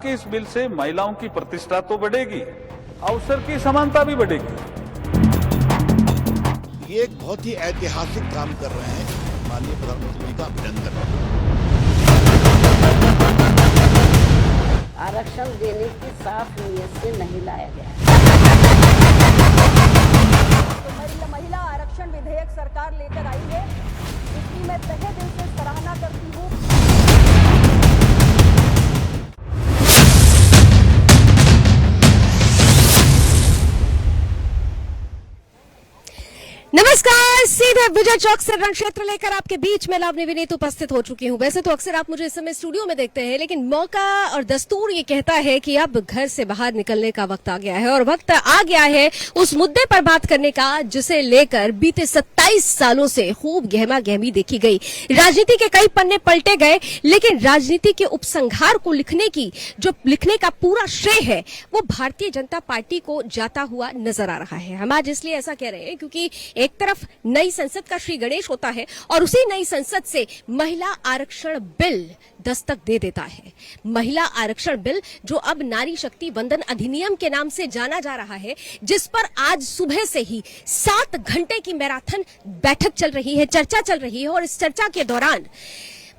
कि इस बिल से महिलाओं की प्रतिष्ठा तो बढ़ेगी, अवसर की समानता भी बढ़ेगी। ये एक बहुत ही ऐतिहासिक काम कर रहे हैं, माननीय प्रधानमंत्री जी का अभिनंदन। आरक्षण देने की साफ नीयत से नहीं लाया गया। तो महिला आरक्षण विधेयक सरकार लेकर आई है, इसकी मैं तहे दिल से सराहना करती हूँ। नमस्कार, सीधे विजय चौक से रण क्षेत्र लेकर आपके बीच में लावनी विनीत उपस्थित हो चुकी हूँ। वैसे तो अक्सर आप मुझे इस समय स्टूडियो में देखते हैं, लेकिन मौका और दस्तूर ये कहता है कि अब घर से बाहर निकलने का वक्त आ गया है और वक्त आ गया है उस मुद्दे पर बात करने का जिसे लेकर बीते 27 सालों से खूब गहमा गहमी देखी गई। राजनीति के कई पन्ने पलटे गए, लेकिन राजनीति के उपसंहार को लिखने का पूरा श्रेय है वो भारतीय जनता पार्टी को जाता हुआ नजर आ रहा है। हम आज इसलिए ऐसा कह रहे हैं क्योंकि एक तरफ नई संसद का श्री गणेश होता है और उसी नई संसद से महिला आरक्षण बिल दस्तक दे देता है। महिला आरक्षण बिल जो अब नारी शक्ति वंदन अधिनियम के नाम से जाना जा रहा है, जिस पर आज सुबह से ही 7 घंटे की मैराथन बैठक चल रही है, चर्चा चल रही है और इस चर्चा के दौरान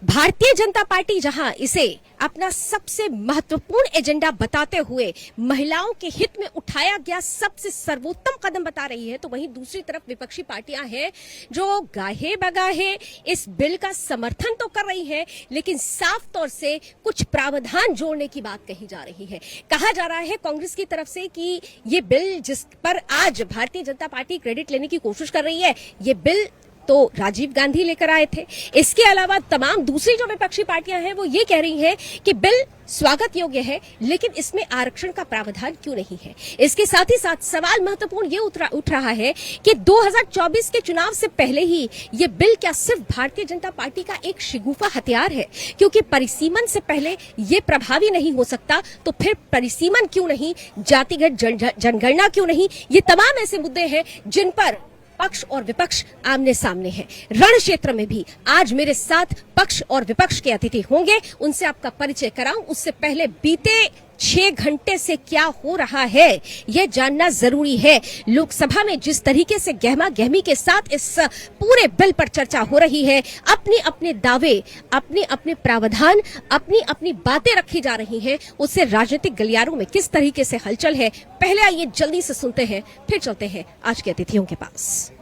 भारतीय जनता पार्टी जहां इसे अपना सबसे महत्वपूर्ण एजेंडा बताते हुए महिलाओं के हित में उठाया गया सबसे सर्वोत्तम कदम बता रही है, तो वहीं दूसरी तरफ विपक्षी पार्टियां हैं जो गाहे बगाहे इस बिल का समर्थन तो कर रही हैं, लेकिन साफ तौर से कुछ प्रावधान जोड़ने की बात कही जा रही है। कहा जा रहा है कांग्रेस की तरफ से कि ये बिल जिस पर आज भारतीय जनता पार्टी क्रेडिट लेने की कोशिश कर रही है, ये बिल तो राजीव गांधी लेकर आए थे। इसके अलावा तमाम दूसरी जो विपक्षी पार्टियां हैं वो ये कह रही हैं कि बिल स्वागत योग्य है, लेकिन इसमें आरक्षण का प्रावधान क्यों नहीं है। इसके साथ ही साथ सवाल महत्वपूर्ण ये उठ रहा है कि 2024 के चुनाव से पहले ही ये बिल क्या सिर्फ भारतीय जनता पार्टी का एक शिगुफा हथियार है, क्योंकि परिसीमन से पहले ये प्रभावी नहीं हो सकता, तो फिर परिसीमन क्यों नहीं, जातिगत जनगणना क्यों नहीं, ये तमाम ऐसे मुद्दे हैं जिन पर पक्ष और विपक्ष आमने सामने हैं। रण क्षेत्र में भी आज मेरे साथ पक्ष और विपक्ष के अतिथि होंगे, उनसे आपका परिचय कराऊं उससे पहले बीते 6 घंटे से क्या हो रहा है यह जानना जरूरी है। लोकसभा में जिस तरीके से गहमा गहमी के साथ इस पूरे बिल पर चर्चा हो रही है, अपने अपने दावे, अपने अपने प्रावधान, अपनी अपनी बातें रखी जा रही हैं, उससे राजनीतिक गलियारों में किस तरीके से हलचल है, पहले आइए जल्दी से सुनते हैं, फिर चलते हैं आज के अतिथियों के पास।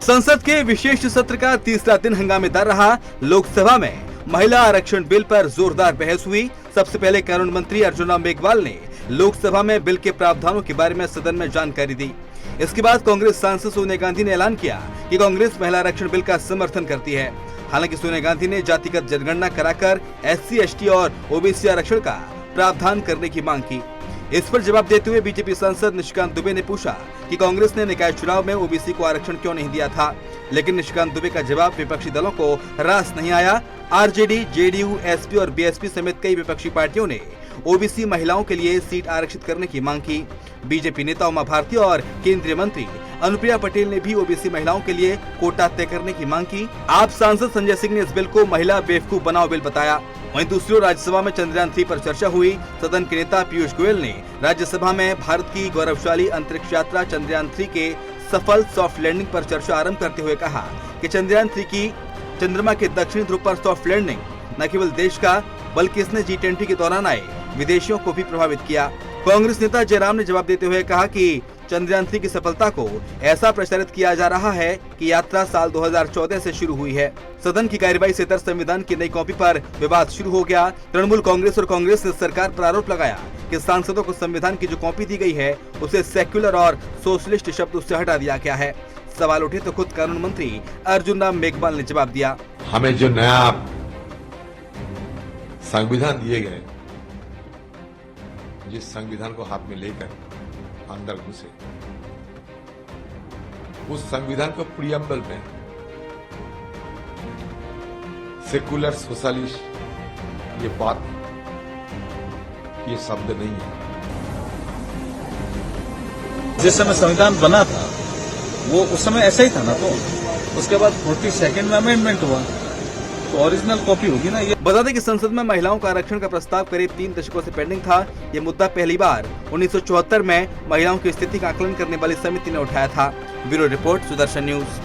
संसद के विशेष सत्र का तीसरा दिन हंगामेदार रहा। लोकसभा में महिला आरक्षण बिल पर जोरदार बहस हुई। सबसे पहले कानून मंत्री अर्जुन राम मेघवाल ने लोकसभा में बिल के प्रावधानों के बारे में सदन में जानकारी दी। इसके बाद कांग्रेस सांसद सोनिया गांधी ने ऐलान किया कि कांग्रेस महिला आरक्षण बिल का समर्थन करती है। हालांकि सोनिया गांधी ने जातिगत जनगणना कराकर SC, ST और OBC आरक्षण का प्रावधान करने की मांग की। इस पर जवाब देते हुए बीजेपी सांसद निशिकांत दुबे ने पूछा कि कांग्रेस ने निकाय चुनाव में OBC को आरक्षण क्यों नहीं दिया था, लेकिन निशिकांत दुबे का जवाब विपक्षी दलों को रास नहीं आया। RJD, JDU, SP और BSP समेत कई विपक्षी पार्टियों ने OBC महिलाओं के लिए सीट आरक्षित करने की मांग की। बीजेपी नेता उमा भारती और केंद्रीय मंत्री अनुप्रिया पटेल ने भी OBC महिलाओं के लिए कोटा तय करने की मांग की। आप सांसद संजय सिंह ने इस बिल को महिला बेवकूफ बनाओ बिल बताया। वहीं दूसरी ओर राज्यसभा में चंद्रयान 3 पर चर्चा हुई। सदन के नेता पीयूष गोयल ने राज्यसभा में भारत की गौरवशाली अंतरिक्ष यात्रा चंद्रयान 3 के सफल सॉफ्ट लैंडिंग पर चर्चा आरंभ करते हुए कहा कि चंद्रयान 3 की चंद्रमा के दक्षिणी ध्रुव पर सॉफ्ट लैंडिंग न केवल देश का बल्कि इसने G20 के दौरान आए विदेशियों को भी प्रभावित किया। कांग्रेस नेता जयराम ने जवाब देते हुए कहा कि चंद्रयान 3 की सफलता को ऐसा प्रचारित किया जा रहा है कि यात्रा साल 2014 से शुरू हुई है। सदन की कार्यवाही से इतर संविधान की नई कॉपी पर विवाद शुरू हो गया। तृणमूल कांग्रेस और कांग्रेस ने सरकार पर आरोप लगाया कि सांसदों को संविधान की जो कॉपी दी गई है उसे सेक्युलर और सोशलिस्ट शब्द उससे हटा दिया गया है। सवाल उठे तो खुद कानून मंत्री अर्जुन राम मेघवाल ने जवाब दिया, हमें जो नया संविधान दिए गए, जिस संविधान को हाथ में लेकर अंदर घुसे, उस संविधान को प्रियम्बल में सेकुलर सोशलिस्ट, ये बात, ये शब्द नहीं है। जिस समय संविधान बना था वो उस समय ऐसा ही था ना, तो उसके बाद 42nd में अमेंडमेंट हुआ तो ओरिजिनल कॉपी होगी ना ये। बता दें कि संसद में महिलाओं का आरक्षण का प्रस्ताव करीब 3 दशकों से पेंडिंग था। ये मुद्दा पहली बार 1974 में महिलाओं की स्थिति का आकलन करने वाली समिति ने उठाया था। Bureau report, Sudarshan news.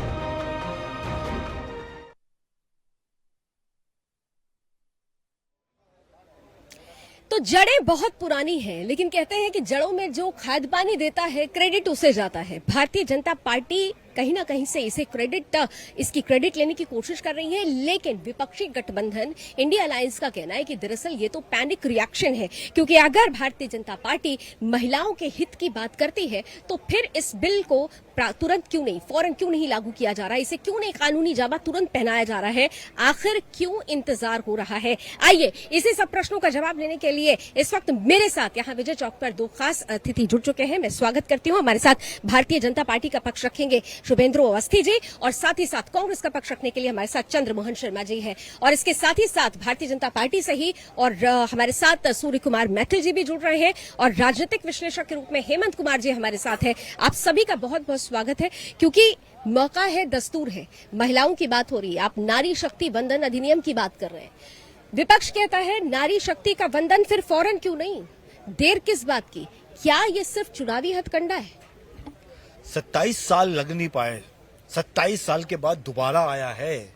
तो जड़ें बहुत पुरानी हैं, लेकिन कहते हैं कि जड़ों में जो खाद पानी देता है क्रेडिट उसे जाता है। भारतीय जनता पार्टी कहीं ना कहीं से इसकी क्रेडिट लेने की कोशिश कर रही है, लेकिन विपक्षी गठबंधन इंडिया अलायंस का कहना है कि दरअसल ये तो पैनिक रिएक्शन है, क्योंकि अगर भारतीय जनता पार्टी महिलाओं के हित की बात करती है तो फिर इस बिल को तुरंत क्यों नहीं, फौरन क्यों नहीं लागू किया जा रहा है, इसे क्यों नहीं कानूनी जामा तुरंत पहनाया जा रहा है, आखिर क्यों इंतजार हो रहा है। आइए इसी सब प्रश्नों का जवाब लेने के लिए इस वक्त मेरे साथ यहाँ विजय चौक पर 2 खास अतिथि जुड़ चुके हैं। मैं स्वागत करती हूँ। हमारे साथ भारतीय जनता पार्टी का पक्ष रखेंगे शुभेंद्र अवस्थी जी, और साथ ही साथ कांग्रेस का पक्ष रखने के लिए हमारे साथ चंद्रमोहन शर्मा जी हैं, और इसके साथ ही साथ भारतीय जनता पार्टी से ही और हमारे साथ सूर्य कुमार मैथिल जी भी जुड़ रहे हैं, और राजनीतिक विश्लेषक के रूप में हेमंत कुमार जी हमारे साथ है। आप सभी का बहुत बहुत स्वागत है, क्योंकि मौका है, दस्तूर है, महिलाओं की बात हो रही है, आप नारी शक्ति वंदन अधिनियम की बात कर रहे हैं। विपक्ष कहता है नारी शक्ति का वंदन फिर फौरन क्यों नहीं, देर किस बात की, क्या ये सिर्फ चुनावी हथकंडा है? 27 साल लग नहीं पाए, 27 साल के बाद दोबारा आया है,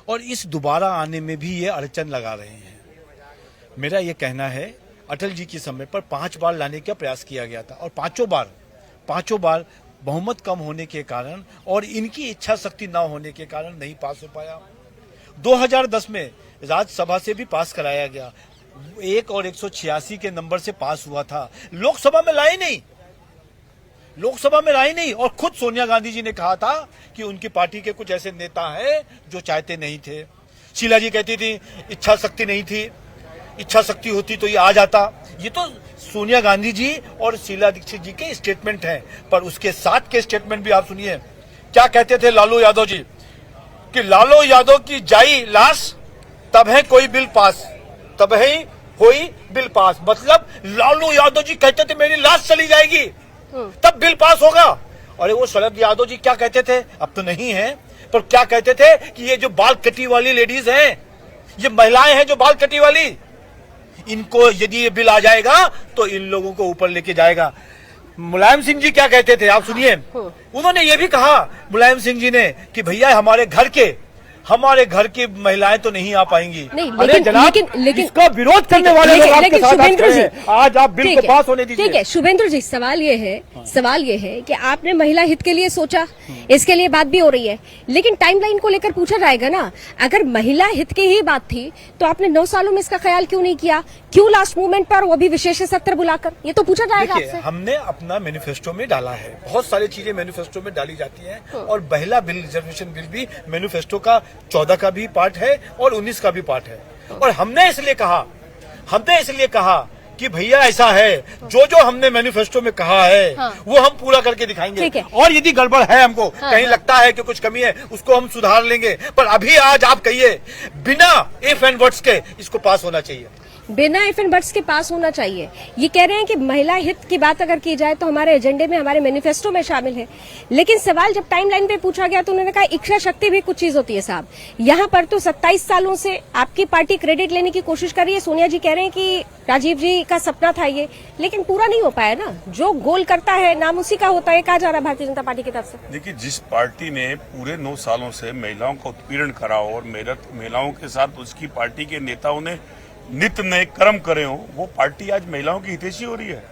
और इस दोबारा आने में भी ये अड़चन लगा रहे हैं। मेरा ये कहना है, अटल जी के समय पर 5 बार लाने का प्रयास किया गया था, और पांचों बार बहुमत कम होने के कारण और इनकी इच्छा शक्ति न होने के कारण नहीं पास हो पाया। 2010 में राज्यसभा से भी पास कराया गया, 1 और 186 के नंबर से पास हुआ था, लोकसभा में लाई नहीं, और खुद सोनिया गांधी जी ने कहा था कि उनकी पार्टी के कुछ ऐसे नेता हैं जो चाहते नहीं थे। शीला जी कहती थी इच्छा शक्ति नहीं थी, इच्छा शक्ति होती तो ये आ जाता। ये तो सोनिया गांधी जी और शीला दीक्षित जी के स्टेटमेंट हैं, पर उसके साथ के स्टेटमेंट भी आप सुनिए। क्या कहते थे लालू यादव जी, कि लालू यादव की जाई लाश तब है कोई बिल पास, तब है कोई बिल पास, मतलब लालू यादव जी कहते थे मेरी लाश चली जाएगी तब बिल पास होगा। और वो शरद यादव जी क्या कहते थे, अब तो नहीं है, पर क्या कहते थे कि ये जो बाल कटी वाली लेडीज हैं, ये महिलाएं हैं जो बाल कटी वाली, इनको यदि ये बिल आ जाएगा तो इन लोगों को ऊपर लेके जाएगा। मुलायम सिंह जी क्या कहते थे आप सुनिए, उन्होंने ये भी कहा मुलायम सिंह जी ने कि भैया हमारे घर की महिलाएं तो नहीं आ पाएंगी। अरे जनाब, लेकिन इसका विरोध करने वाले लोग आपके साथ हैं। आज आप बिल को पास होने दीजिए। ठीक है शुभेंद्र जी, सवाल ये है कि आपने महिला हित के लिए सोचा, इसके लिए बात भी हो रही है, लेकिन टाइमलाइन को लेकर पूछा जाएगा ना, अगर महिला हित की ही बात थी तो आपने 9 सालों में इसका ख्याल क्यों नहीं किया, क्यों लास्ट मोमेंट पर, वो भी विशेष सत्र बुलाकर, ये तो पूछा जाएगा आपसे। हमने अपना मैनिफेस्टो में डाला है, बहुत सारी चीजें मैनिफेस्टो में डाली जाती है, और महिला बिल, रिजर्वेशन बिल भी मैनिफेस्टो का 14 का भी पार्ट है और 19 का भी पार्ट है। और हमने इसलिए कहा कि भैया ऐसा है, जो हमने मैनिफेस्टो में कहा है वो हम पूरा करके दिखाएंगे, और यदि गड़बड़ है हमको कहीं लगता है कि कुछ कमी है उसको हम सुधार लेंगे, पर अभी आज आप कहिए बिना इफ एंड बट्स के इसको पास होना चाहिए, बिना इफ एंड बट्स के पास होना चाहिए। ये कह रहे हैं कि महिला हित की बात अगर की जाए तो हमारे एजेंडे में, हमारे मैनिफेस्टो में शामिल है, लेकिन सवाल जब टाइमलाइन पे पूछा गया तो उन्होंने कहा इच्छा शक्ति भी कुछ चीज होती है साहब। यहाँ पर तो 27 सालों से आपकी पार्टी क्रेडिट लेने की कोशिश कर रही है, सोनिया जी कह रहे हैं कि राजीव जी का सपना था ये, लेकिन पूरा नहीं हो पाया ना, जो गोल करता है नाम उसी का होता है, कहा जा रहा है भारतीय जनता पार्टी की तरफ से। देखिए, जिस पार्टी ने पूरे 9 सालों से महिलाओं का उत्पीड़न करा और महिलाओं के साथ उसकी पार्टी के नेताओं ने नित्य नए कर्म करे हो, वो पार्टी आज महिलाओं की हितैषी हो रही है,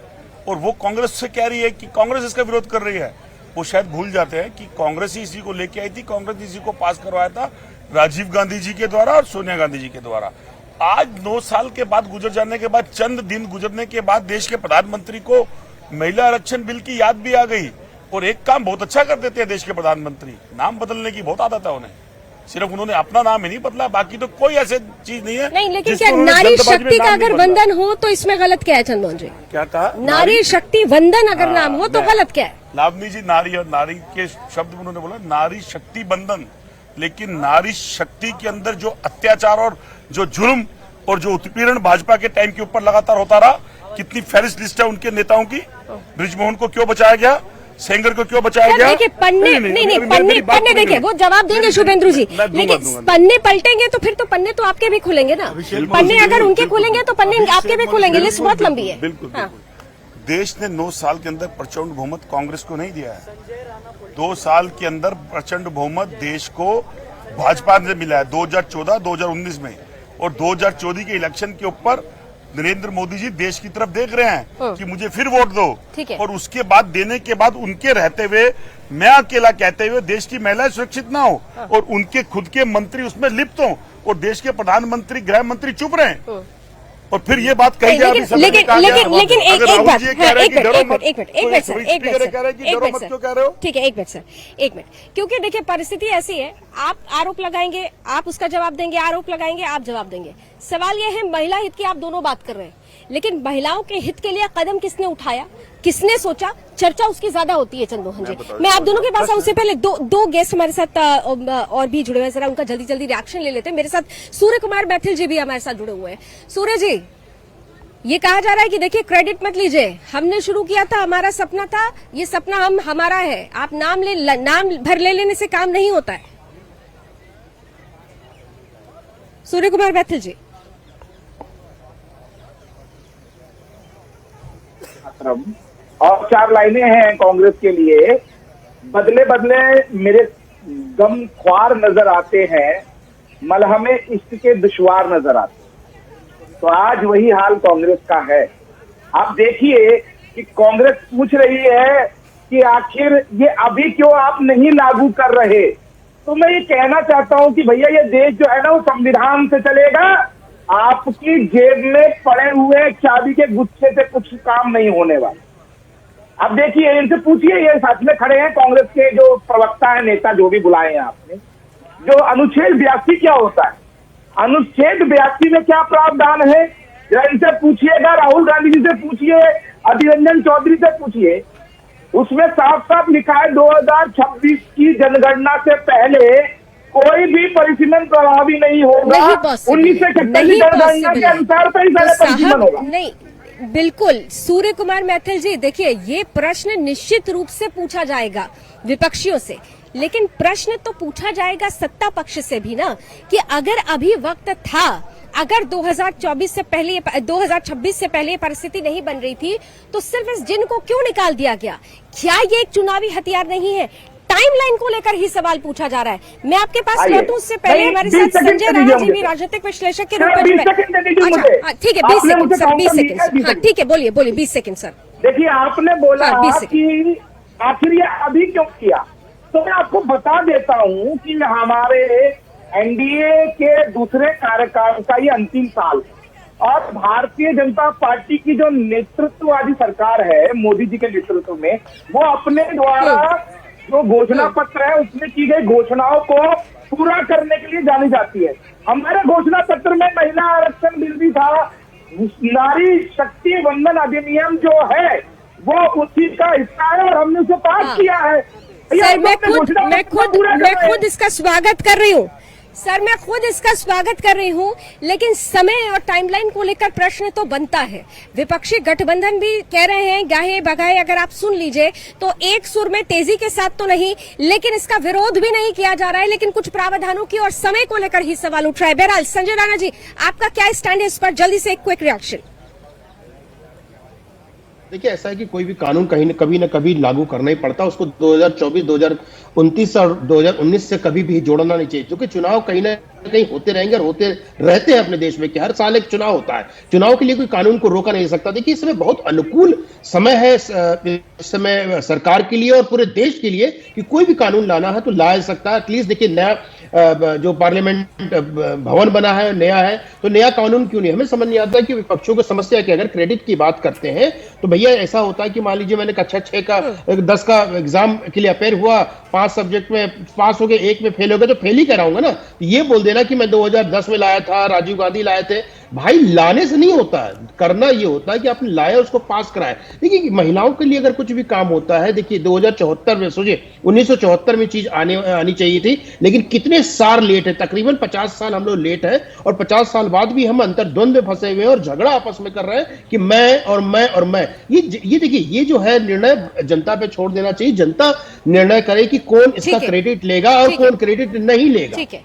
और वो कांग्रेस से कह रही है कि कांग्रेस इसका विरोध कर रही है। वो शायद भूल जाते हैं कि कांग्रेस ही इसी को लेके आई थी, कांग्रेस इसी को पास करवाया था राजीव गांधी जी के द्वारा और सोनिया गांधी जी के द्वारा। आज 9 साल के बाद गुजर जाने के बाद, चंद दिन गुजरने के बाद देश के प्रधानमंत्री को महिला आरक्षण बिल की याद भी आ गई, और एक काम बहुत अच्छा कर देते हैं देश के प्रधानमंत्री, नाम बदलने की बहुत आदत है उन्हें, सिर्फ उन्होंने अपना नाम ही नहीं बदला, बाकी तो कोई ऐसी चीज नहीं है। नहीं, लेकिन क्या नारी शक्ति का अगर वंदन हो तो इसमें गलत क्या है चंद्रमोहन जी? क्या कहा? नारी शक्ति वंदन अगर नाम हो तो गलत क्या है? लावनी जी, नारी और नारी के शब्द उन्होंने बोला नारी शक्ति बंधन, लेकिन नारी शक्ति के अंदर जो अत्याचार और जो जुर्म और जो उत्पीड़न भाजपा के टाइम के ऊपर लगातार होता रहा, कितनी फहरिस्त लिस्ट है उनके नेताओं की। बृजमोहन को क्यों बचाया गया, सेंगर को क्यों बचाया गया? देखिए पन्ने नहीं पन्ने देखिए वो जवाब देंगे शुभेंदु जी, लेकिन पन्ने पलटेंगे तो फिर तो पन्ने तो आपके भी खुलेंगे ना। पन्ने अगर उनके खुलेंगे तो पन्ने आपके भी खुलेंगे। लिस्ट बहुत लंबी है। बिल्कुल। देश ने 9 साल के अंदर प्रचंड बहुमत कांग्रेस को नहीं दिया है। 2 साल के अंदर प्रचंड बहुमत देश को भाजपा से मिला है 2014, 2019 में। और 2014 के इलेक्शन के ऊपर नरेंद्र मोदी जी देश की तरफ देख रहे हैं कि मुझे फिर वोट दो। और उसके बाद देने के बाद उनके रहते हुए मैं अकेला कहते हुए देश की महिलाएं सुरक्षित ना हो और उनके खुद के मंत्री उसमें लिप्त हो और देश के प्रधानमंत्री गृह मंत्री चुप रहे और फिर ये बात कही जाए। लेकिन एक मिनट, ठीक है, एक मिनट, क्योंकि देखिए परिस्थिति ऐसी है, आप आरोप लगाएंगे, आप उसका जवाब देंगे, आरोप लगाएंगे, आप जवाब देंगे। सवाल यह है महिला हित की आप दोनों बात कर रहे हैं, लेकिन महिलाओं के हित के लिए कदम किसने उठाया, किसने सोचा, चर्चा उसकी ज्यादा होती है। चंदोहन जी, मैं आप दोनों के पास आऊं उससे पहले दो गेस्ट हमारे साथ और भी जुड़े हुए हैं, जरा उनका जल्दी रिएक्शन ले लेते हैं। मेरे साथ सूर्य कुमार मैथिल जी भी हमारे साथ जुड़े हुए हैं। सूर्य जी, ये कहा जा रहा है कि देखिए क्रेडिट मत लीजिए, हमने शुरू किया था, हमारा सपना था, ये सपना हमारा है, आप नाम भर ले लेने से काम नहीं होता है। सूर्य कुमार मैथिल जी, और 4 लाइनें हैं कांग्रेस के लिए। बदले बदले मेरे गम ख्वार नजर आते हैं, मलहमे इश्क के दुश्वार नजर आते हैं। तो आज वही हाल कांग्रेस का है। आप देखिए कि कांग्रेस पूछ रही है कि आखिर ये अभी क्यों आप नहीं लागू कर रहे। तो मैं ये कहना चाहता हूं कि भैया ये देश जो है ना वो संविधान से चलेगा, आपकी जेब में पड़े हुए चाबी के गुच्छे से कुछ काम नहीं होने वाला। अब देखिए इनसे पूछिए, ये साथ में खड़े हैं कांग्रेस के जो प्रवक्ता है, नेता जो भी बुलाए हैं आपने, जो अनुच्छेद 82 क्या होता है, अनुच्छेद 82 में क्या प्रावधान है, जरा इनसे पूछिएगा, राहुल गांधी जी से पूछिए, अधीर रंजन चौधरी से पूछिए। उसमें साफ साफ लिखा है 2026 की जनगणना से पहले कोई भी परिसीमन प्रभावी नहीं होगा। 1971 की जनगणना के अनुसार तो ही सारे परिसीमन होगा। नहीं, बिल्कुल सूर्य कुमार मैथिल जी, देखिए ये प्रश्न निश्चित रूप से पूछा जाएगा विपक्षियों से, लेकिन प्रश्न तो पूछा जाएगा सत्ता पक्ष से भी ना, कि अगर अभी वक्त था, अगर 2026 से पहले परिस्थिति नहीं बन रही थी, तो सिर्फ इस जिन को क्यों निकाल दिया गया? क्या ये एक चुनावी हथियार नहीं है? टाइमलाइन को लेकर ही सवाल पूछा जा रहा है। मैं आपके पास लौटूं उससे पहले हमारे साथ संजय राणा जी भी राजनीतिक विश्लेषक के रूप में। अच्छा ठीक है, 20 सेकंड सर, 20 सेकंड। हाँ ठीक है, बोलिए 20 सेकंड सर। देखिए आपने बोला कि आखिर ये अभी क्यों किया, तो मैं आपको बता देता हूं कि हमारे एनडीए के दूसरे कार्यकाल का ये अंतिम साल है और भारतीय जनता पार्टी की जो नेतृत्ववादी सरकार है मोदी जी के नेतृत्व में, वो अपने द्वारा जो घोषणा पत्र है उसमें की गई घोषणाओं को पूरा करने के लिए जानी जाती है। हमारे घोषणा पत्र में महिला आरक्षण बिल भी था, नारी शक्ति वंदन अधिनियम जो है वो उसी का हिस्सा है और हमने उसे पास किया है। सर मैं खुद इसका स्वागत कर रही हूँ सर, मैं खुद इसका स्वागत कर रही हूँ, लेकिन समय और टाइमलाइन को लेकर प्रश्न तो बनता है। विपक्षी गठबंधन भी कह रहे हैं गाहे बगाए, अगर आप सुन लीजिए तो एक सुर में तेजी के साथ तो नहीं, लेकिन इसका विरोध भी नहीं किया जा रहा है, लेकिन कुछ प्रावधानों की और समय को लेकर ही सवाल उठ रहा है। बहरहाल संजय राणा जी, आपका क्या स्टैंड है इस पर? जल्दी से एक क्विक रिएक्शन। देखिए ऐसा है कि कोई भी कानून कभी न कभी लागू करना ही पड़ता है, उसको 2024, 2029 और 2019 से कभी भी जोड़ना नहीं चाहिए, क्योंकि चुनाव कहीं ना कहीं होते रहेंगे और होते रहते हैं अपने देश में, कि हर साल एक चुनाव होता है। चुनाव के लिए कोई कानून को रोका नहीं सकता। देखिए इसमें बहुत अनुकूल समय है इस समय सरकार के लिए और पूरे देश के लिए कि कोई भी कानून लाना है तो ला सकता है। एटलीस्ट देखिए नया जो पार्लियामेंट भवन बना है नया है, तो नया कानून क्यों नहीं? हमें समझ नहीं आता है कि विपक्षों को समस्या है कि अगर क्रेडिट की बात करते हैं तो भैया ऐसा होता है कि मान लीजिए मैंने कक्षा 6 का 10 का एग्जाम के लिए अपेयर हुआ, 5 सब्जेक्ट में पास हो गए, 1 में फेल हो गए, तो फेल ही कराऊंगा ना। ये बोल देना कि मैं 2010 में लाया था, राजीव गांधी लाए थे, भाई लाने से नहीं होता है, करना ये होता है कि आपने लाया उसको पास कराया। देखिए महिलाओं के लिए अगर कुछ भी काम होता है, देखिए 2074 में सोचिए 1974 में चीज आनी चाहिए थी, लेकिन कितने साल लेट है, तकरीबन 50 साल हम लोग लेट है, और 50 साल बाद भी हम अंतर्द्वंद में फंसे हुए हैं और झगड़ा आपस में कर रहे हैं कि मैं और मैं और मैं। ये देखिए ये जो है निर्णय जनता पे छोड़ देना चाहिए, जनता निर्णय करे कि कौन इसका क्रेडिट लेगा और कौन क्रेडिट नहीं लेगा। ठीक है,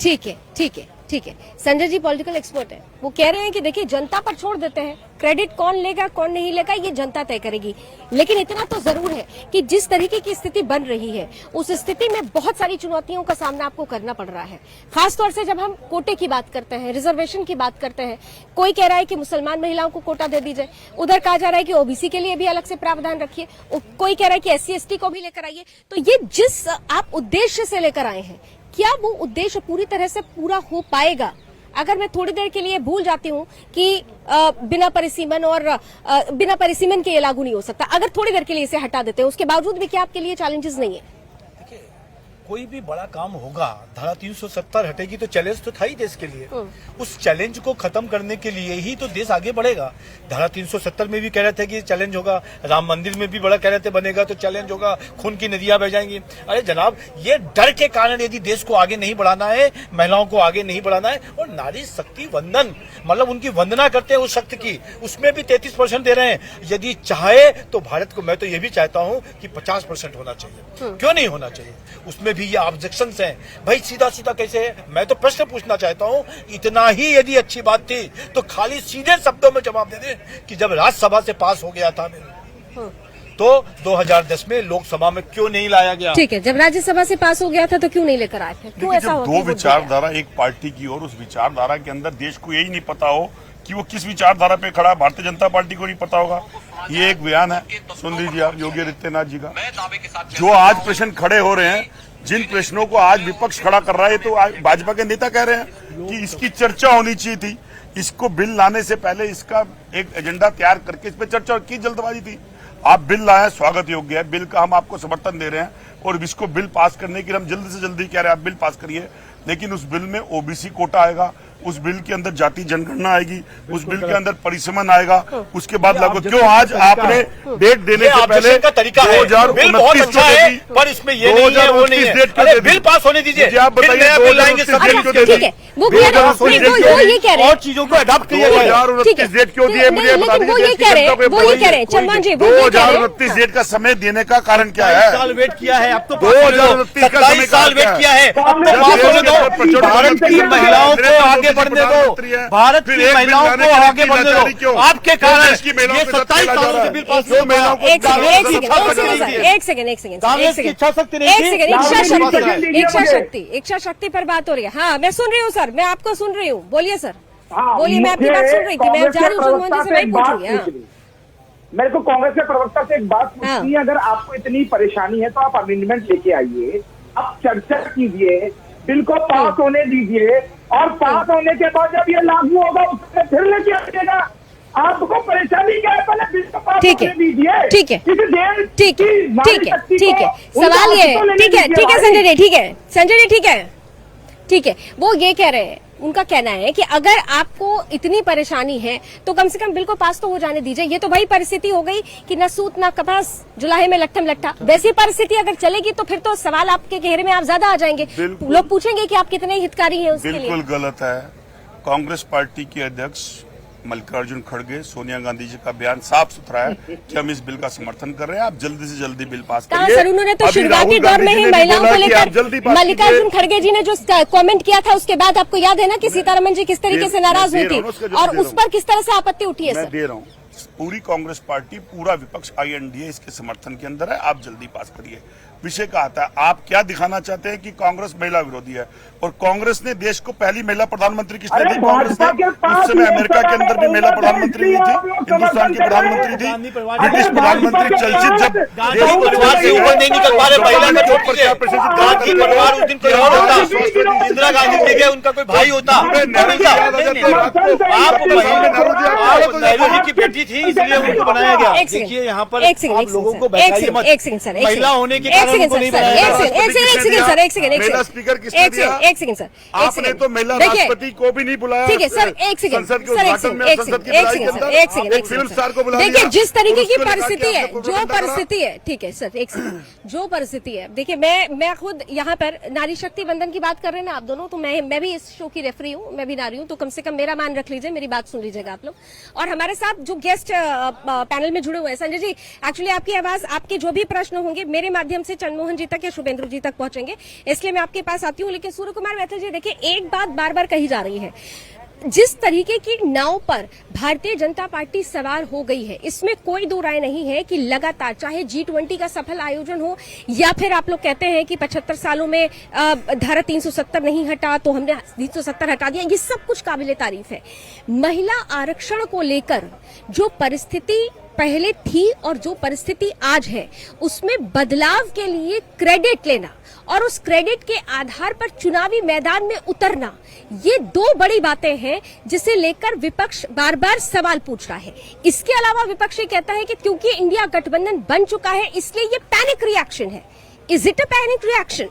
ठीक है, ठीक है, ठीक है। संजय जी पॉलिटिकल एक्सपर्ट है, वो कह रहे हैं कि देखिए जनता पर छोड़ देते हैं, क्रेडिट कौन लेगा कौन नहीं लेगा ये जनता तय करेगी। लेकिन इतना तो जरूर है कि जिस तरीके की स्थिति बन रही है उस स्थिति में बहुत सारी चुनौतियों का सामना आपको करना पड़ रहा है। खासतौर से जब हम कोटे की बात करते हैं, रिजर्वेशन की बात करते हैं, कोई कह रहा है कि मुसलमान महिलाओं को कोटा दे दीजिए, उधर कहा जा रहा है कि ओबीसी के लिए भी अलग से प्रावधान रखिए, कोई कह रहा है कि SC/ST को भी लेकर आइए। तो ये जिस आप उद्देश्य से लेकर आए हैं, क्या वो उद्देश्य पूरी तरह से पूरा हो पाएगा? अगर मैं थोड़ी देर के लिए भूल जाती हूँ कि बिना परिसीमन और बिना परिसीमन के ये लागू नहीं हो सकता, अगर थोड़ी देर के लिए इसे हटा देते हैं, उसके बावजूद भी क्या आपके लिए चैलेंजेस नहीं है? कोई भी बड़ा काम होगा, धारा 370 हटेगी तो चैलेंज तो था ही देश के लिए। उस चैलेंज को खत्म करने के लिए ही तो देश आगे बढ़ेगा। धारा 370 में भी कह रहे थे कि चैलेंज होगा, राम मंदिर में भी बड़ा कह रहे थे बनेगा तो चैलेंज होगा, खून की नदियां बह जाएंगी। अरे जनाब, ये डर के कारण यदि देश को आगे नहीं बढ़ाना है, महिलाओं को आगे नहीं बढ़ाना है, और नारी शक्ति वंदन मतलब उनकी वंदना करते हैं उस शक्ति की, उसमें भी 33% दे रहे हैं। यदि चाहे तो भारत को, मैं तो ये भी चाहता हूं कि 50% होना चाहिए, क्यों नहीं होना चाहिए? उसमें भी ये ऑब्जेक्शंस हैं भाई, सीधा सीधा कैसे है? मैं तो प्रश्न पूछना चाहता हूं, इतना ही यदि अच्छी बात थी तो खाली सीधे शब्दों में जवाब दे दे कि जब राज्यसभा से पास हो गया था तो 2010 में लोकसभा में क्यों नहीं लाया गया? ठीक है, जब राज्यसभा से पास हो गया था तो क्यों नहीं लेकर आए थे? क्यों ऐसा दो विचारधारा एक पार्टी की, और उस विचारधारा के अंदर देश को यही नहीं पता हो कि वो किस विचारधारा पे खड़ा है। भारतीय जनता पार्टी को नहीं पता होगा। ये एक बयान है, सुन लीजिए आप, योगी आदित्यनाथ जी का, जो आज प्रश्न खड़े हो रहे हैं, जिन प्रश्नों को आज विपक्ष खड़ा कर रहा है, तो आज भाजपा के नेता कह रहे हैं कि इसकी चर्चा होनी चाहिए थी, इसको बिल लाने से पहले इसका एक एजेंडा तैयार करके इस पर चर्चा की, जल्दबाजी थी। आप बिल लाए, स्वागत योग्य है, बिल का हम आपको समर्थन दे रहे हैं, और इसको बिल पास करने के लिए हम जल्दी से जल्दी कह रहे हैं आप बिल पास करिए, लेकिन उस बिल में ओबीसी कोटा आएगा, उस बिल के अंदर जाति जनगणना आएगी, उस बिल के अंदर परिसीमन आएगा, उसके बाद लागू। क्यों आज आपने डेट देने से पहले का तरीका है, बिल बहुत अच्छा है, पर इसमें ये नहीं है, वो नहीं है। अरे बिल पास होने दीजिए, आप बताइए ठीक है, वो ये कह रहे हैं और चीजों को अडॉप्ट किया गया। 2029 डेट क्यों दिए? मुझे बता दीजिए। वो ये कह रहे हैं चलमान जी, 2029 डेट का समय देने का कारण क्या है? 27 साल वेट किया है, अब तो 2029 का समय 27 साल वेट किया है, अब तो पास होने दो। भारत की महिलाओं को आगे बढ़ने दो, भारत की महिलाओं को आगे बढ़ने दो। आपके कारण ये 27 सालों से बिल पास हो गया। एक सेकंड कांग्रेस की इच्छा शक्ति नहीं थी। इच्छा शक्ति पर बात हो रही है। हाँ, मैं सुन रही हूँ सर, मैं आपको सुन रही हूँ, बोलिए सर, बोलिए। मैं आपकी बात सुन रही थी, मैं जा रही हूँ से नहीं पूछूंगी। मेरे को कांग्रेस के प्रवक्ता से एक बात पूछनी है, अगर आपको इतनी परेशानी है तो आप अमेंडमेंट लेके आइए, आप चर्चा कीजिए, बिल को पास होने दीजिए, और पास होने के बाद जब ये लागू होगा उससे फिर लेके आइएगा। आपको परेशानी क्या है? पहले बिल को पास होने दीजिए। ठीक है, ठीक है, सवाल ये है, ठीक है संजय जी, ठीक है, वो ये कह रहे हैं, उनका कहना है कि अगर आपको इतनी परेशानी है तो कम से कम बिल को पास तो हो जाने दीजिए। ये तो वही परिस्थिति हो गई कि न सूत न कपास, जुलाहे में लट्ठम लट्ठा। वैसी परिस्थिति अगर चलेगी तो फिर तो सवाल आपके घेरे में आप ज्यादा आ जाएंगे, लोग पूछेंगे कि आप कितने हितकारी हैं उसके लिए। बिल्कुल गलत है। कांग्रेस पार्टी के अध्यक्ष मल्लिकार्जुन खड़गे, सोनिया गांधी जी का बयान साफ सुथरा है कि हम इस बिल का समर्थन कर रहे हैं, आप जल्दी से जल्दी बिल पास करिए। सर, उन्होंने तो शुरुआती दौर में ही महिलाओं को लेकर मल्लिकार्जुन खड़गे जी ने जो कमेंट किया था, उसके बाद आपको याद है ना कि सीतारमण जी किस तरीके से नाराज हुई थी और उस पर किस तरह से आपत्ति उठी है? मैं दे रहा हूँ, पूरी कांग्रेस पार्टी, पूरा विपक्ष INDA इसके समर्थन के अंदर है, आप जल्दी पास करिए। विषय का आता है, आप क्या दिखाना चाहते हैं कि कांग्रेस महिला विरोधी है, और कांग्रेस ने देश को पहली महिला प्रधानमंत्री किसने दी? कांग्रेस ने। उस समय अमेरिका के अंदर भी महिला प्रधानमंत्री नहीं थी, हिंदुस्तान की प्रधानमंत्री थी, ब्रिटिश प्रधानमंत्री चर्चित। जब परिवार से ऊपर नहीं निकल पा रहे, महिला का छोड़ कर गांधी परिवार उस दिन कोई और होता, इंदिरा गांधी के गए, उनका कोई भाई होता। आप नेहरू जी की बेटी थी, इसलिए उनको बनाया गया। देखिए यहाँ पर आप लोगों को बैठाइए मत, महिला होने के सेकंड सर, एक सेकंड महिला स्पीकर किसने दिया? एक सेकंड सर, आपने तो महिला राष्ट्रपति को भी नहीं बुलाया। ठीक है सर, एक सेकंड संसद के सर, एक उद्घाटन में, सेकंड संसद की लड़ाई के अंदर एक फिल्म स्टार को बुला लिया। देखिए जिस तरीके की और उसको लगा परिस्थिति कि है, आपको जो प्रोपेगेंडा करा। परिस्थिति है, ठीक है सर, एक सेकंड, जो परिस्थिति है, देखिए मैं खुद यहाँ पर नारी शक्ति वंदन की बात कर रहे हैं ना आप दोनों, तो मैं भी इस शो की रेफरी हूँ, मैं भी नारी हूँ, तो कम से कम मेरा मान रख लीजिए, मेरी बात सुन लीजिएगा आप लोग। और हमारे साथ जो गेस्ट पैनल में जुड़े हुए हैं, संजय जी, एक्चुअली आपकी आवाज, आपके जो भी प्रश्न होंगे मेरे माध्यम से चंद्रमोहन जी तक या शुभेंद्र जी तक पहुंचेंगे, इसलिए मैं आपके पास आती हूँ। लेकिन सूर्य कुमार मैथिल जी, देखिए एक बात बार बार कही जा रही है, जिस तरीके की नाव पर भारतीय जनता पार्टी सवार हो गई है, इसमें कोई दो राय नहीं है कि लगातार चाहे G20 का सफल आयोजन हो, या फिर आप लोग कहते हैं कि 75 सालों में धारा 370 नहीं हटा तो हमने 370 हटा दिया, ये सब कुछ काबिले तारीफ है। महिला आरक्षण को लेकर जो परिस्थिति पहले थी और जो परिस्थिति आज है, उसमें बदलाव के लिए क्रेडिट लेना और उस क्रेडिट के आधार पर चुनावी मैदान में उतरना, ये दो बड़ी बातें हैं जिसे लेकर विपक्ष बार बार सवाल पूछ रहा है। इसके अलावा विपक्ष ये कहता है कि क्योंकि इंडिया गठबंधन बन चुका है इसलिए ये पैनिक रिएक्शन है। Is it a panic reaction?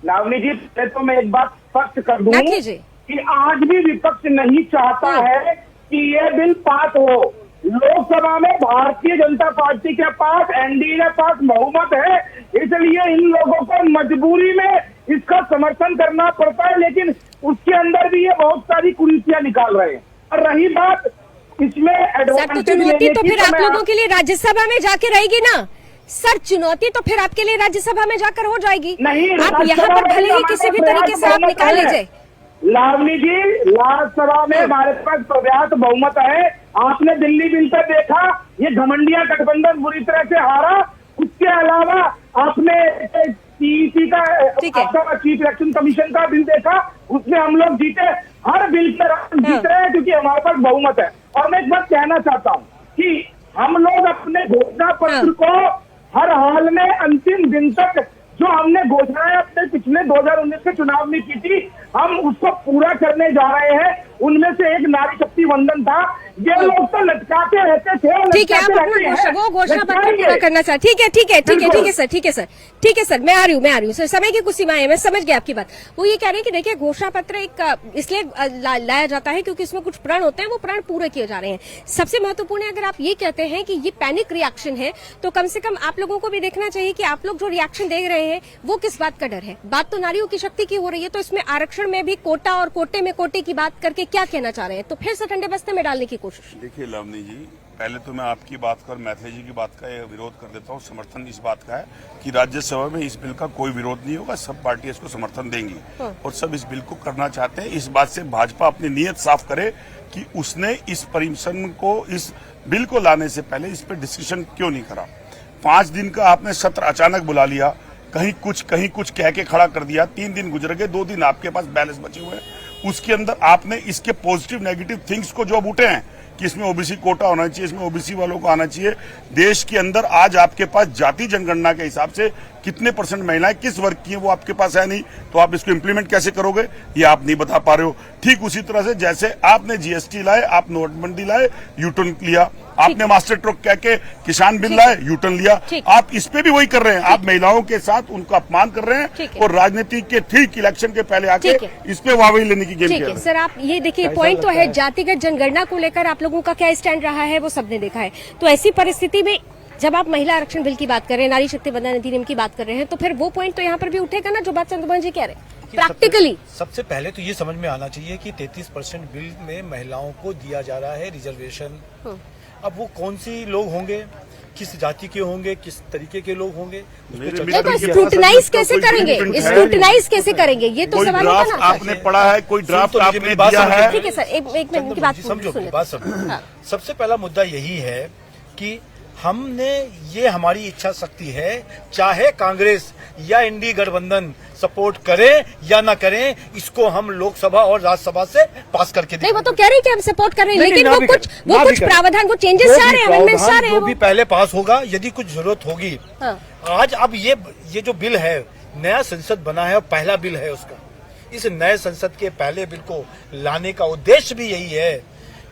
Lavani ji, पहले तो मैं एक बात स्पष्ट कर दूं रख लीजिए कि आज भी विपक्ष नहीं चाहता है कि ये बिल पास हो। लोकसभा में भारतीय जनता पार्टी के पास, एनडीए के पास बहुमत है, इसलिए इन लोगों को मजबूरी में इसका समर्थन करना पड़ता है, लेकिन उसके अंदर भी ये बहुत सारी कुरीतियां निकाल रहे हैं। और रही बात इसमें सर, तो चुनौती तो फिर आप लोगों के लिए राज्यसभा में जाके रहेगी ना सर, चुनौती तो फिर आपके लिए राज्यसभा में जाकर हो जाएगी। नहीं, आप यहाँ पर भले ही किसी भी तरीके से आप निकाल लीजिए। लावनी जी, राज्यसभा में हमारे पास पर्याप्त बहुमत है। आपने दिल्ली बिल पर देखा, ये घमंडिया गठबंधन बुरी तरह से हारा। उसके अलावा आपने सीईसी का, आपका चीफ इलेक्शन कमीशन का बिल देखा, उसमें हम लोग जीते। हर बिल पर जीत रहे हैं क्योंकि हमारे पास बहुमत है। और मैं एक बात कहना चाहता हूँ कि हम लोग अपने घोषणा पत्र को हर हाल में अंतिम दिन तक, जो हमने घोषणाएं अपने पिछले 2019 के चुनाव में की थी, हम उसको पूरा करने जा रहे हैं। उनमें से एक नारी शक्ति वंदन था। ये लोग तो लटकाते रहते थे। ठीक है, आप अपना वो घोषणा पत्र पूरा करना चाहते। ठीक है सर, मैं आ रही हूँ सर, समय की कुछ सीमाएं, मैं समझ गया आपकी बात। वो ये कह रहे हैं कि देखिए घोषणा पत्र एक इसलिए लाया जाता है क्योंकि इसमें कुछ प्रण होते हैं, वो प्रण पूरे किए जा रहे हैं। सबसे महत्वपूर्ण है, अगर आप ये कहते हैं कि ये पैनिक रिएक्शन है, तो कम से कम आप लोगों को भी देखना चाहिए कि आप लोग जो रिएक्शन दे रहे हैं वो किस बात का डर है। बात तो नारियों की शक्ति की हो रही है, तो इसमें आरक्षण में भी कोटा और कोटे में कोटे की बात करके क्या कहना चाह रहे हैं? तो फिर से ठंडे बस्ते में डालने की कोशिश। देखिए लवनी जी, पहले तो मैं आपकी बात का और मैथिली जी की बात का ये विरोध कर देता हूँ। समर्थन इस बात का है कि राज्यसभा में इस बिल का कोई विरोध नहीं होगा, सब पार्टी इसको समर्थन देंगी और सब इस बिल को करना चाहते हैं। इस बात से भाजपा अपनी नीयत साफ करे कि उसने इस परिमिशन को, इस बिल को लाने से पहले इस पर डिस्कशन क्यों नहीं करा। 5 दिन का आपने सत्र अचानक बुला लिया, कहीं कुछ कह के खड़ा कर दिया। 3 दिन गुजर गए, 2 दिन आपके पास बैलेंस बचे हुए हैं। उसके अंदर आपने इसके पॉजिटिव नेगेटिव थिंग्स को जो अब उठे हैं कि इसमें ओबीसी कोटा होना चाहिए, इसमें ओबीसी वालों को आना चाहिए। देश के अंदर आज आपके पास जाति जनगणना के हिसाब से कितने % महिलाएं किस वर्ग की हैं वो आपके पास है नहीं, तो आप इसको इम्प्लीमेंट कैसे करोगे ये आप नहीं बता पा रहे हो। ठीक उसी तरह से जैसे आपने जीएसटी लाए, आप नोटबंदी लाए, यूटर्न लिया, आपने मास्टर ट्रक कह के किसान बिल लाए, यूटर्न लिया। आप इस पे भी वही कर रहे हैं, आप महिलाओं के साथ उनका अपमान कर रहे हैं और राजनीति के ठीक इलेक्शन के पहले आके इस पे वाहवाही लेने की गेम खेल रहे हैं। सर आप ये देखिए, पॉइंट तो है, जातिगत जनगणना को लेकर आप लोगों का क्या स्टैंड रहा है वो सबने देखा है। तो ऐसी परिस्थिति में जब आप महिला आरक्षण बिल की बात कर रहे हैं, नारी शक्ति वंदन अधिनियम की बात कर रहे हैं, तो फिर वो पॉइंट तो यहाँ पर भी उठेगा ना जो बात चंद्रमोहन जी कह रहे हैं। प्रैक्टिकली सबसे पहले तो ये समझ में आना चाहिए कि 33% बिल में महिलाओं को दिया जा रहा है रिजर्वेशन। अब वो कौन सी लोग होंगे, किस जाति के होंगे, किस तरीके के लोग होंगे, स्क्रूटनाइज कैसे करेंगे, स्क्रूटनाइज कैसे करेंगे, ये तो सवाल होगा ना। आपने पढ़ा है, कोई ड्राफ्ट आपने दिया है? ठीक है सर, एक मिनट की बात समझो। सबसे पहला मुद्दा यही है कि हमने, ये हमारी इच्छा शक्ति है, चाहे कांग्रेस या इंडी गठबंधन सपोर्ट करें या ना करें, इसको हम लोकसभा और राज्यसभा से पास करके नहीं, वो तो कह रहे हैं कि हम सपोर्ट कर रहे हैं, लेकिन वो कुछ प्रावधान, वो चेंजेस आ रहे हैं, अमेंडमेंट्स आ रहे हैं, वो भी पहले पास होगा यदि कुछ जरूरत होगी। आज अब ये जो बिल है, नया संसद बना है और पहला बिल है उसका, इस नए संसद के पहले बिल को लाने का उद्देश्य भी यही है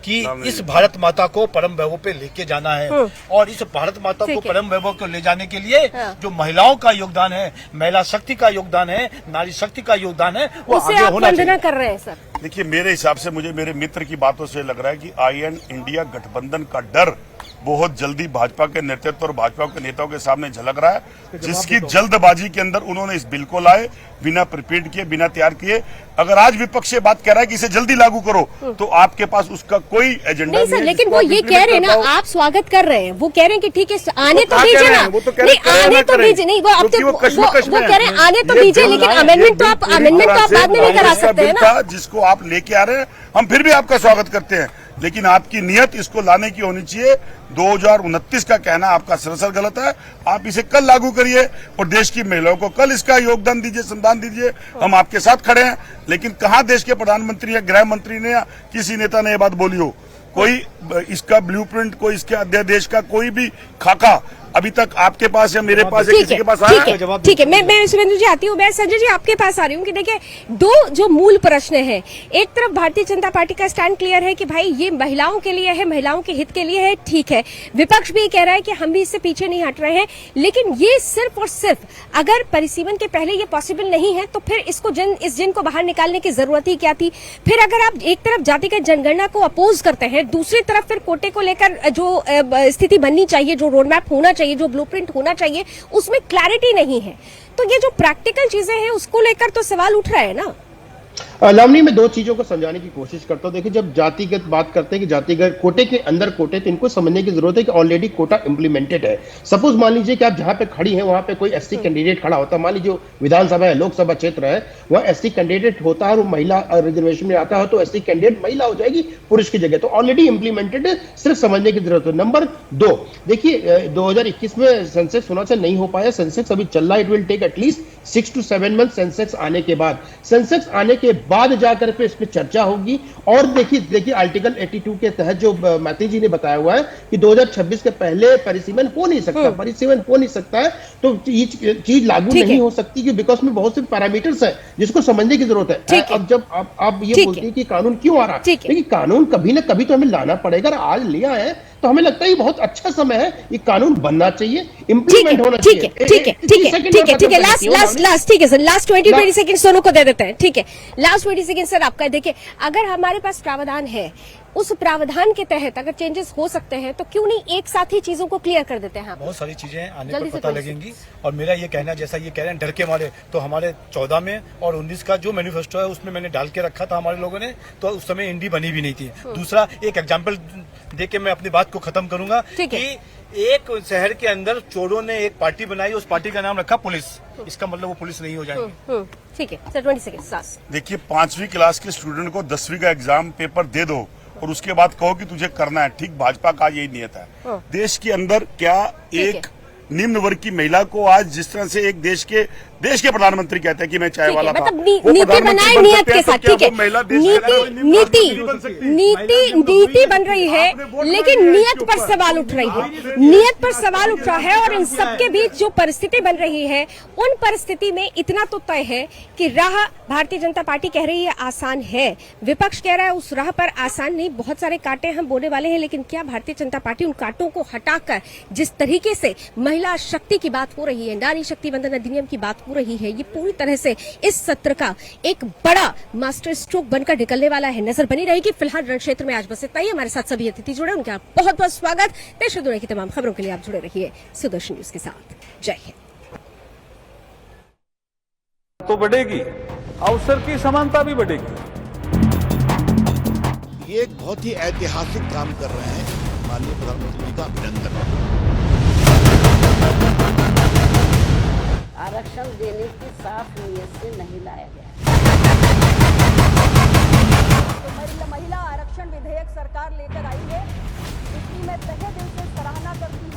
कि इस भारत माता को परम वैभव पे लेके जाना है, और इस भारत माता को परम वैभव को ले जाने के लिए जो महिलाओं का योगदान है, महिला शक्ति का योगदान है, नारी शक्ति का योगदान है, वो उसे आगे आप होना वंदना चाहिए। कर रहे हैं सर। देखिए, मेरे हिसाब से मुझे मेरे मित्र की बातों से लग रहा है कि आईएन इंडिया गठबंधन का डर बहुत जल्दी भाजपा के नेतृत्व और भाजपा के नेताओं के सामने झलक रहा है, जिसकी जल्दबाजी के अंदर उन्होंने इस बिल को लाए, बिना प्रिपेयर किए, बिना तैयार किए। अगर आज विपक्ष ये बात कह रहा है कि इसे jल्दी लागू करो, तो आपके पास उसका कोई एजेंडा नहीं सर, लेकिन वो ये कह रहे हैं ना, आप स्वागत कर रहे हैं, वो कह रहे हैं कि ठीक है आने तो दीजिए ना, नहीं आने तो दीजिए, नहीं वो अब तो वो कह रहे हैं आने तो दीजिए, लेकिन अमेंडमेंट तो आप बाद में नहीं करा सकते हैं ना। जिसको आप लेके आ रहे हैं, हम फिर भी आपका स्वागत करते हैं, लेकिन आपकी नियत इसको लाने की होनी चाहिए। 2029 का कहना आपका सरासर गलत है। आप इसे कल लागू करिए और देश की महिलाओं को कल इसका योगदान दीजिए, सम्मान दीजिए। हम आपके साथ खड़े हैं, लेकिन कहां देश के प्रधानमंत्री या गृह मंत्री ने या किसी नेता ने यह बात बोली हो? कोई इसका ब्लूप्रिंट, कोई इसके अध्यादेश का कोई भी खाका अभी तक आपके पास या मेरे पास या किसी के पास आया है? ठीक है, मैं सुरेंद्र जी आती हूँ, मैं संजय जी आपके पास आ रही हूँ कि देखिए दो जो मूल प्रश्न है, एक तरफ भारतीय जनता पार्टी का स्टैंड क्लियर है कि भाई ये महिलाओं के लिए है, महिलाओं के हित के लिए है, ठीक है। विपक्ष भी कह रहा है कि हम भी इससे पीछे नहीं हट रहे हैं, लेकिन ये सिर्फ और सिर्फ अगर परिसीमन के पहले ये पॉसिबल नहीं है तो फिर इसको इस जिन को बाहर निकालने की जरूरत ही क्या थी? फिर अगर आप एक तरफ जातिगत जनगणना को अपोज करते हैं, दूसरी तरफ फिर कोटे को लेकर जो स्थिति बननी चाहिए, जो रोड मैप होना चाहिए, जो ब्लूप्रिंट होना चाहिए, उसमें क्लैरिटी नहीं है, तो ये जो प्रैक्टिकल चीजें हैं उसको लेकर तो सवाल उठ रहा है ना। लावनी में दो चीजों को समझाने की कोशिश करता हूं। देखिए, जब जातिगत बात करते हैं कि जातिगत कोटे के अंदर कोटे, तो इनको समझने की जरूरत है कि ऑलरेडी कोटा इंप्लीमेंटेड है। सपोज मान लीजिए कि आप जहां पे खड़ी हैं वहां पे कोई एससी कैंडिडेट खड़ा होता है, मान लीजिए विधानसभा है, लोकसभा क्षेत्र है, वह एससी कैंडिडेट होता है और महिला रिजर्वेशन में आता है, तो एससी कैंडिडेट महिला हो जाएगी पुरुष की जगह, तो ऑलरेडी इंप्लीमेंटेड है, सिर्फ समझने की जरूरत है। नंबर 2, देखिए 2021 में सेंसेक्स होना चाहिए, नहीं हो पाया, सेंसेक्स अभी चल रहा है, it will take at least 6 to 7 month Sensex आने के बाद, सेंसेक्स आने के बाद जाकर पे इस पे चर्चा होगी। और देखिए आर्टिकल 82 के तहत जो माती जी ने बताया हुआ है कि 2026 के पहले परिसीमन हो नहीं सकता, परिसीमन हो नहीं सकता है, तो चीज लागू नहीं हो सकती, कि बिकॉज में बहुत से पैरामीटर्स है जिसको समझने की जरूरत है। अब जब आप ये बोलते हैं कि कानून क्यों आ रहा है, लेकिन कानून कभी ना कभी तो हमें लाना पड़ेगा, आज लिया है तो हमें लगता है ये बहुत अच्छा समय है, ये कानून बनना चाहिए, इंप्लीमेंट होना चाहिए। ठीक है, लास्ट ठीक है सर, लास्ट 20 सेकंड सोनू को दे देते हैं, ठीक है, लास्ट 20 सेकंड सर आपका। देखिए, अगर हमारे पास प्रावधान है, उस प्रावधान के तहत अगर चेंजेस हो सकते हैं तो क्यों नहीं एक साथ ही चीजों को क्लियर कर देते हैं? बहुत सारी चीजें आने पर पता लगेंगी, और मेरा ये कहना, जैसा ये कह रहे हैं डर के मारे, तो हमारे 14 में और 19 का जो मैनिफेस्टो है उसमें मैंने डाल के रखा था हमारे लोगों ने, तो उस समय इंडी बनी भी नहीं थी। दूसरा एक एग्जाम्पल देके मैं अपनी बात को खत्म करूंगा कि एक शहर के अंदर चोरों ने एक पार्टी बनाई, उस पार्टी का नाम रखा पुलिस, इसका मतलब वो पुलिस नहीं हो जाएगी। ठीक है सर, 20 सेकंड। देखिए, 5वीं क्लास के स्टूडेंट को 10वीं का एग्जाम पेपर दे दो और उसके बाद कहो कि तुझे करना है, ठीक भाजपा का यही नियत है। देश के अंदर क्या एक निम्न वर्ग की महिला को आज जिस तरह से एक देश के प्रधानमंत्री कहते हैं कि मैं चाय वाला था, मतलब नीति बनाए नियत के साथ, ठीक है, नीति बन रही है, लेकिन नियत पर सवाल उठ रही है, नियत पर सवाल उठ रहा है। और इन सबके बीच जो परिस्थिति बन रही है, उन परिस्थिति में इतना तो तय है कि राह भारतीय जनता पार्टी कह रही है आसान है, विपक्ष कह रहा है उस राह पर आसान नहीं, बहुत सारे कांटे हम बोने वाले हैं, लेकिन क्या भारतीय जनता पार्टी उन कांटों को हटाकर जिस तरीके से महिला शक्ति की बात हो रही है, नारी शक्ति वंदन अधिनियम की बात हो रही है, ये पूरी तरह से इस सत्र का एक बड़ा मास्टर स्ट्रोक बनकर निकलने वाला है, नजर बनी रहेगी। फिलहाल रण क्षेत्र में आज बस इतना ही। हमारे साथ सभी अतिथि जुड़े, उनका बहुत बहुत स्वागत। देश और दुनिया की तमाम खबरों के लिए आप जुड़े रहिए सुदर्शन न्यूज के साथ। जय हिंद। तो बढ़ेगी, अवसर की समानता भी बढ़ेगी। ये एक बहुत ही ऐतिहासिक काम कर रहे हैं, माननीय प्रधानमंत्री जी का अभिनंदन। आरक्षण देने की साफ नीयत से नहीं लाया गया। तो महिला आरक्षण विधेयक सरकार लेकर आई है, इसकी मैं तहे दिल से सराहना करती हूँ।